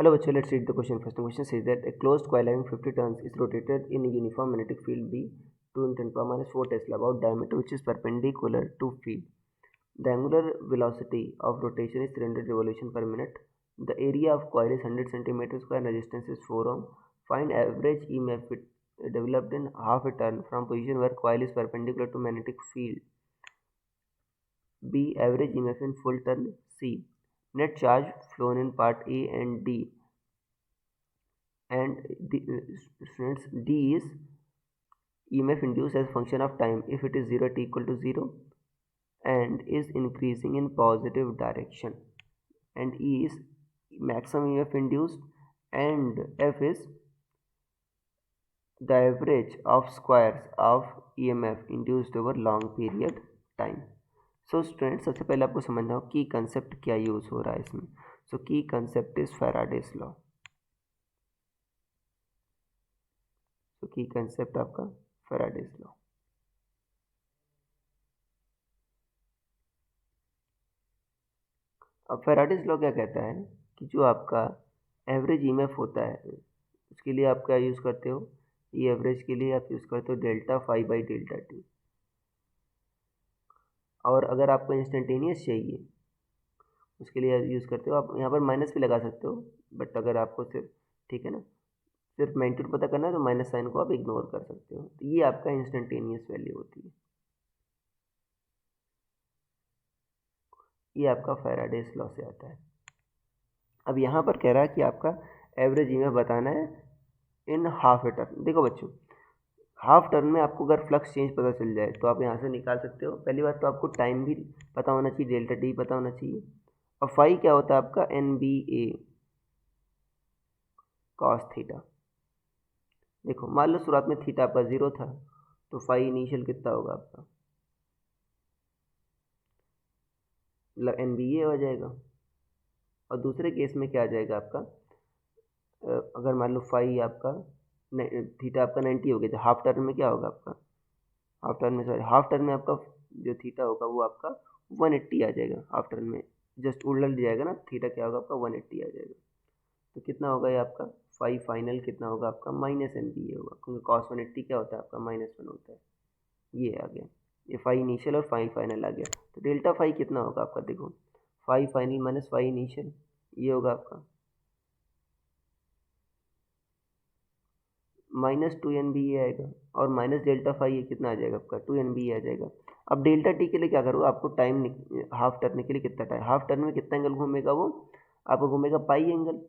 Hello, bachcho, let's read the question. First question says that a closed coil having 50 turns is rotated in a uniform magnetic field B 2 × 10⁻⁴ Tesla about diameter which is perpendicular to field. The angular velocity of rotation is 300 revolution per minute. The area of coil is 100 cm square and resistance is 4 ohm. Find average EMF developed in half a turn from position where coil is perpendicular to magnetic field. B. Average EMF in full turn. C. Net charge flown in part A and D. And students, D is EMF induced as function of time if it is 0 t equal to 0 and is increasing in positive direction. And E is maximum EMF induced, and F is the average of squares of EMF induced over long period time. So student, सबसे पहले आपको समझना हो की concept क्या use हो रहा है इसमें. सो की कंसेप्ट इज फैराडेज लॉ. सो की कंसेप्ट आपका फैराडेज लॉ. अब फैराडेज लॉ क्या कहता है कि जो आपका एवरेज ईएमएफ होता है उसके लिए आप क्या यूज़ करते हो, ये एवरेज के लिए आप यूज़ करते हो delta phi by delta t. और अगर आपको इंस्टेंटेनियस चाहिए उसके लिए यूज़ करते हो, आप यहाँ पर माइनस भी लगा सकते हो, बट अगर आपको सिर्फ, ठीक है ना, सिर्फ मैग्नीट्यूड पता करना है तो माइनस साइन को आप इग्नोर कर सकते हो. तो ये आपका इंस्टेंटेनियस वैल्यू होती है. ये आपका फैराडेज लॉ से आता है. अब यहाँ पर कह रहा है कि आपका एवरेज ईएमएफ बताना है इन हाफ ए टर्न. देखो बच्चों, हाफ टर्न में आपको अगर फ्लक्स चेंज पता चल जाए तो आप यहाँ से निकाल सकते हो. पहली बात तो आपको टाइम भी पता होना चाहिए, डेल्टा टी पता होना चाहिए. और फाई क्या होता है आपका, एन बी ए कॉस थीटा. देखो मान लो शुरुआत में थीटा आपका 0 था तो फाई इनिशियल कितना होगा आपका, मतलब एन बी ए हो जाएगा. और दूसरे केस में क्या आ जाएगा आपका, अगर मान लो फाई आपका थीटा आपका 90 हो गया तो हाफ टर्न में क्या होगा आपका, हाफ टर्न में आपका जो थीटा होगा वो आपका 180 आ जाएगा. हाफ टर्न में जस्ट उलट जाएगा ना, थीटा क्या होगा आपका 180 आ जाएगा. तो कितना होगा ये आपका फाई फाइनल कितना होगा आपका माइनस एन बी ए होगा, क्योंकि कॉस 180 क्या होता है आपका -1 होता है. ये आ गया, ये फाई इनिशियल और फाई फाइनल आ गया. तो डेल्टा फाई कितना होगा आपका, देखो phi final minus phi initial, ये होगा आपका -2 एन बी ए आएगा. और माइनस डेल्टा फाई ये कितना आ जाएगा आपका 2 एन बी ए आ जाएगा. अब डेल्टा टी के लिए क्या करो, आपको टाइम हाफ टर्न के लिए कितना टाइम, हाफ टर्न में कितना एंगल घूमेगा वो आपको घूमेगा पाई एंगल,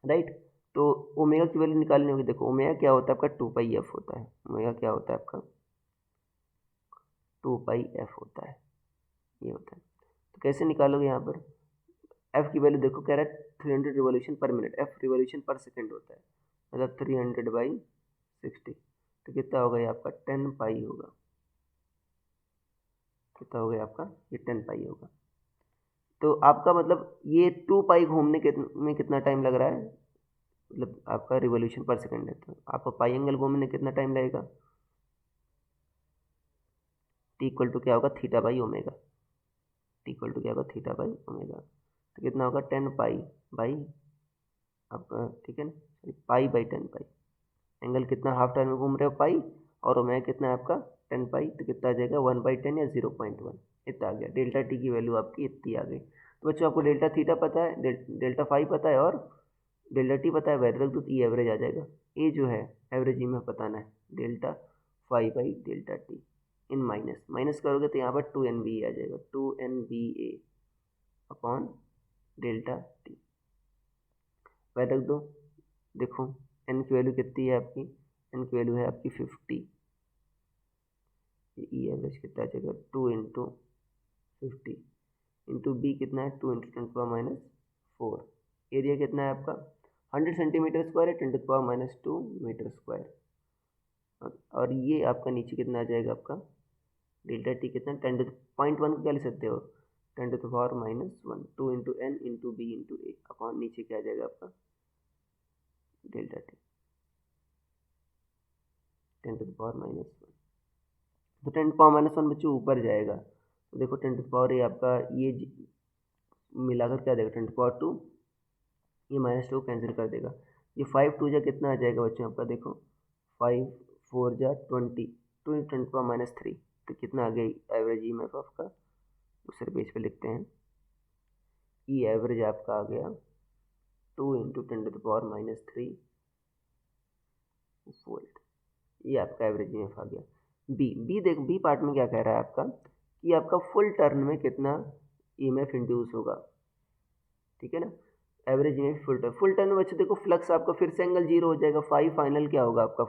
राइट. तो ओमेगा की वैल्यू निकालनी होगी. देखो ओमेगा क्या होता है आपका 2 पाई एफ होता है. ओमेगा क्या होता है आपका 2 पाई एफ होता है, ये होता है. तो कैसे निकालोगे यहाँ पर, एफ की वैल्यू देखो कह रहा है 300 revolution per minute, F revolution per second होता है, मतलब 300/60. तो कितना होगा ये आपका 10 पाई होगा. कितना हो गया आपका, ये 10 पाई होगा. तो आपका मतलब ये 2 पाई घूमने में कितना टाइम लग रहा है, मतलब आपका रिवोल्यूशन पर सेकंड है तो आपको पाई एंगल घूमने कितना टाइम लगेगा, टी इक्वल टू क्या होगा theta by omega. T equal to क्या होगा थीटा बाई ओमेगा. तो कितना होगा 10 पाई बाई आपका, ठीक है ना, पाई बाई 10 पाई. एंगल कितना हाफ टर्न में घूम रहे हो पाई, और ओमेगा कितना है आपका 10 पाई. तो कितना आ जाएगा 1/10 या 0.1 इतना आ गया. डेल्टा टी की वैल्यू आपकी इतनी आ गई. तो बच्चों आपको डेल्टा थीटा पता है, डेल्टा फाई पता है और डेल्टा टी पता है, वैल्यू रख दो तो ये एवरेज आ जाएगा. ये जो है एवरेज में बताना है delta phi by delta t. इन माइनस करोगे तो यहाँ पर 2 एन बी ए आ जाएगा, 2 एन बी ए अपॉन डेल्टा टी. वैल्यू रख दो. देखो एन की वैल्यू कितनी है आपकी, एन की वैल्यू है आपकी 50. ई एवरेज कितना आ जाएगा 2 × 50 इंटू बी कितना है 2 × 10⁻⁴. एरिया कितना है आपका 100 सेंटीमीटर स्क्वायर है, 10⁻² मीटर स्क्वायर. और ये आपका नीचे कितना आ जाएगा आपका डेल्टा टी कितना 10⁻1 को क्या ले सकते हो 10⁻⁻1 2 × n × b × a अपॉन नीचे क्या आ जाएगा आपका डेल्टा टी 10⁻⁻1. तो 10⁻1 बच्चों ऊपर जाएगा. तो देखो 10 आपका ये मिलाकर क्या देगा 10⁻2 ये -2 कैंसिल कर देगा। ये 5 2 जा कितना आ जाएगा बच्चों आपका, देखो 5 4 जा 20, 2 × 10⁻³ तो कितना आ गया एवरेज EMF आपका। दूसरे पेज पे लिखते हैं, ई एवरेज आपका आ गया 2 × 10⁻³ वोल्ट। ये आपका एवरेज EMF आ गया। बी देखो, बी पार्ट में क्या कह रहा है आपका कि आपका फुल टर्न में कितना EMF इंड्यूस होगा, ठीक है ना। एवरेज EMF फुल टर्न में बच्चे देखो फ्लक्स आपका फिर से एंगल 0 हो जाएगा। फाई फाइनल क्या होगा आपका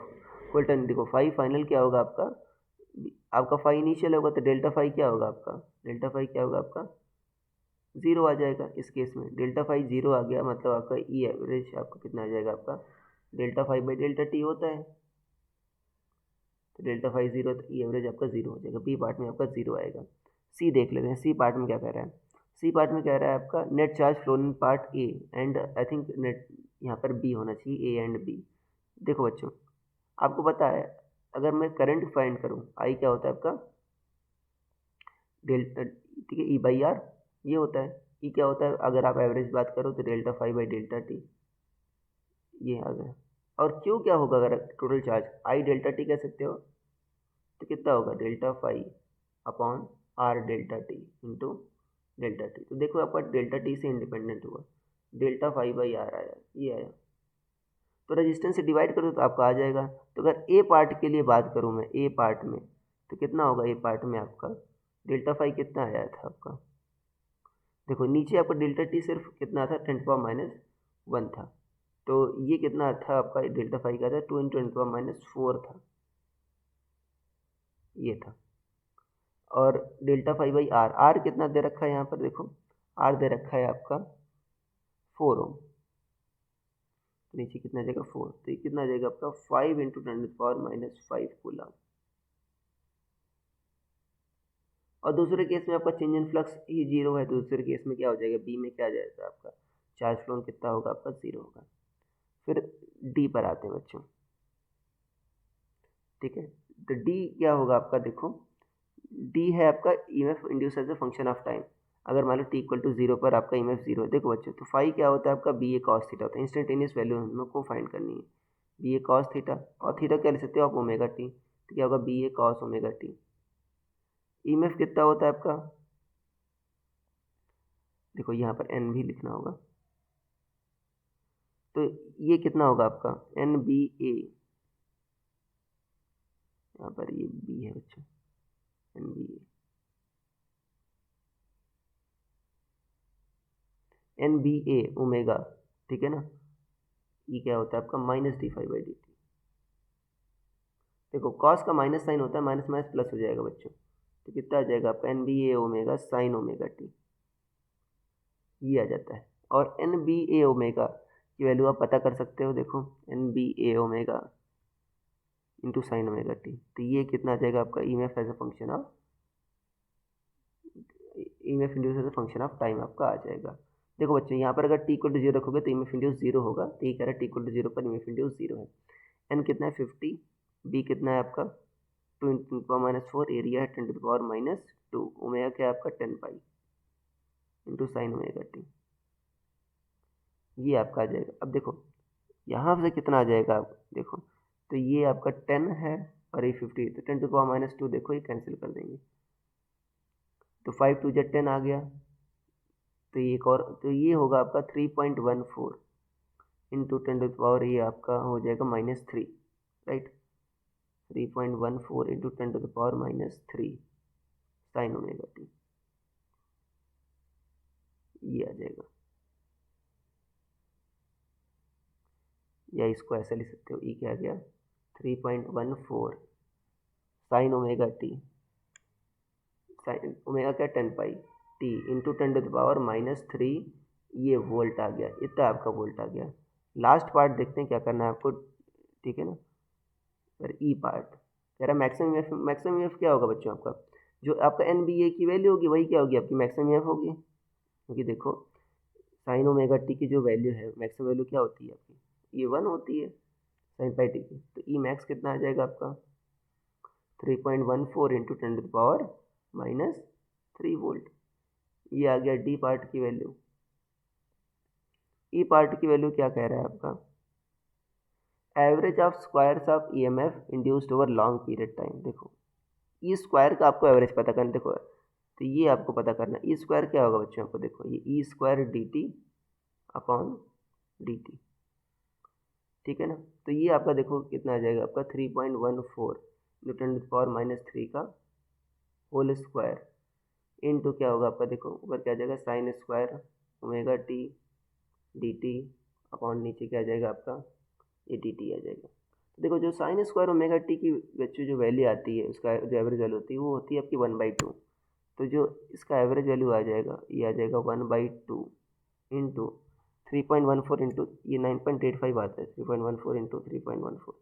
फुल टर्न, देखो फाई फाइनल क्या होगा आपका फाई इनिशियल होगा तो डेल्टा फाई क्या होगा आपका, डेल्टा फाई क्या होगा आपका 0 आ जाएगा। इस केस में डेल्टा फाई 0 आ गया, मतलब आपका ई एवरेज आपका कितना आ जाएगा आपका delta phi by delta t होता है, तो डेल्टा फाई 0 तो ई एवरेज आपका 0 हो जाएगा। बी पार्ट में आपका 0 आएगा। सी देख लेते हैं, सी पार्ट में क्या कह रहा है। सी पार्ट में कह रहा है आपका net charge flow in part A and I think net यहाँ पर बी होना चाहिए, ए एंड बी। देखो बच्चों, आपको पता है अगर मैं करंट फाइंड करूँ, आई क्या होता है आपका डेल्टा, ठीक है, ई बाई आर ये होता है। ई क्या होता है, अगर आप एवरेज बात करो तो delta phi by delta t, ये आ गया। और क्यू क्या होगा, अगर total charge I delta t कह सकते हो, तो कितना होगा delta phi upon R delta t into delta t. तो देखो आपका डेल्टा टी से इंडिपेंडेंट हुआ, डेल्टा फाई बाई आर आया, ये आया। तो रेजिस्टेंस से डिवाइड कर दो तो आपका आ जाएगा। तो अगर ए पार्ट के लिए बात करूँ मैं, ए पार्ट में तो कितना होगा, ए पार्ट में आपका डेल्टा फाई कितना आया था आपका, देखो नीचे आपका डेल्टा टी सिर्फ कितना था 10⁻1 था, तो ये कितना था आपका डेल्टा फाई का था 2 × 10⁻4 था, ये था। और delta phi by R, R कितना दे रखा है यहाँ पर, देखो आर दे रखा है आपका 4 ओम, तो नीचे कितना जाएगा 4, तो ये कितना जाएगा आपका 5 × 10⁻5 कूलम। और दूसरे केस में आपका चेंज इन फ्लक्स ही 0 है, तो दूसरे केस में क्या हो जाएगा, बी में क्या आ जाएगा आपका चार्ज फ्लो कितना होगा आपका 0 होगा। फिर डी पर आते हैं बच्चों, ठीक है। तो डी क्या होगा आपका, देखो डी है आपका EMF induce as a function of time. अगर मान लो t = 0 पर आपका EMF 0 है, देखो बच्चों तो फाई क्या होता है आपका बी ए कॉस थीटा होता है। इंस्टेंटेनियस वैल्यू हम लोग को फाइंड करनी है, बी ए कॉस थीटा, और थीटा क्या ले सकते हो आप ओमेगा टी, तो क्या होगा बी ए कॉस ओमेगा टी। EMF कितना होता है आपका, देखो यहाँ पर एन भी लिखना होगा, तो ये कितना होगा आपका एन बी ए, यहाँ पर ये बी है बच्चों, N B A, N B A omega, ठीक है ना। ये क्या होता है आपका -d∅dt। देखो कॉस का माइनस साइन होता है, माइनस माइनस प्लस हो जाएगा बच्चों, तो कितना आ जाएगा आपका N B A omega sine omega t, ये आ जाता है। और एन बी ए ओमेगा की वैल्यू आप पता कर सकते हो, देखो N B A omega into sine omega t, तो ये कितना आ जाएगा आपका EMF as a function of EMF induce as a function of time आपका आ जाएगा। देखो बच्चों यहाँ पर अगर t = 0 रखोगे तो EMF इंड्यूस 0 होगा, तो ये कह रहा है t = 0 पर EMF इंड्यूस 0 है। एन कितना है 50, बी कितना है आपका 2 × 10⁻4, एरिया है 10⁻², ओमेगा क्या है आपका 10 pi into sine omega t, ये आपका आ जाएगा। अब देखो यहाँ से कितना आ जाएगा, आप देखो तो ये आपका 10 है और ये 50, तो 10⁻², देखो ये कैंसिल कर देंगे, तो 5 2 10 आ गया, तो ये एक और, तो ये होगा आपका 3.14 इंटू 10⁻, ये आपका हो जाएगा -3, right. 3.14 into 10⁻³ sign omega t, ये आ जाएगा। या इसको ऐसा लिख सकते हो, ई क्या आ गया 3.14 sign omega T, sine omega क्या 10 पाई टी इंटू 10⁻³ ये वोल्ट आ गया, इतना आपका वोल्ट आ गया। लास्ट पार्ट देखते हैं क्या करना है आपको, ठीक है ना। फिर ई पार्ट कह रहा है मैक्सिमम EMF क्या होगा बच्चों आपका, जो आपका NBA की वैल्यू होगी वही क्या होगी आपकी मैक्सिमम EMF होगी, क्योंकि देखो साइन ओमेगा टी की जो वैल्यू है मैक्सिमम वैल्यू क्या होती है आपकी, ये 1 होती है साइन पाई टी की, तो ई मैक्स कितना आ जाएगा आपका 3.14 इंटू 10⁻³ वोल्ट, ये आ गया डी पार्ट की वैल्यू। ई पार्ट की वैल्यू क्या कह रहा है आपका, average of squares of EMF induced over long period time. देखो ई स्क्वायर का आपको एवरेज पता करना, देखो तो ये आपको पता करना ई स्क्वायर क्या होगा बच्चों, आपको देखो ये E square d t upon d t, ठीक है ना। तो ये आपका देखो कितना आ जाएगा आपका 3.14 न्यूटन टू पावर -3 का होल स्क्वायर इनटू क्या होगा आपका, देखो ऊपर क्या आ जाएगा sine square omega T D t upon नीचे क्या आ जाएगा आपका ये डी टी आ जाएगा। तो देखो जो साइन स्क्वायर ओमेगा टी की बच्चों जो वैल्यू आती है, उसका जो एवरेज वैल्यू होती है वो होती है आपकी 1/2। तो जो इसका एवरेज वैल्यू आ जाएगा ये आ जाएगा 1/2 इंटू 3.14 इंटू ये 9.85 आता है, 3.14 इंटू 3.14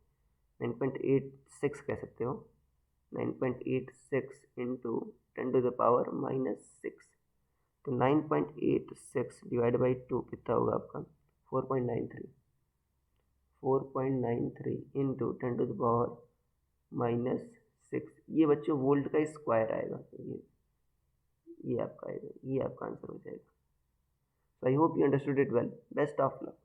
9.86 कह सकते हो, 9.86 इंटू 10⁻⁻6। तो 9.86 डिवाइड बाई 2 कितना होगा आपका 4.93, 4.93 इंटू 10⁻⁻6। ये बच्चों वोल्ट का स्क्वायर आएगा, ये आपका आएगा, ये आपका आंसर हो जाएगा। So I hope you understood it well. Best of luck.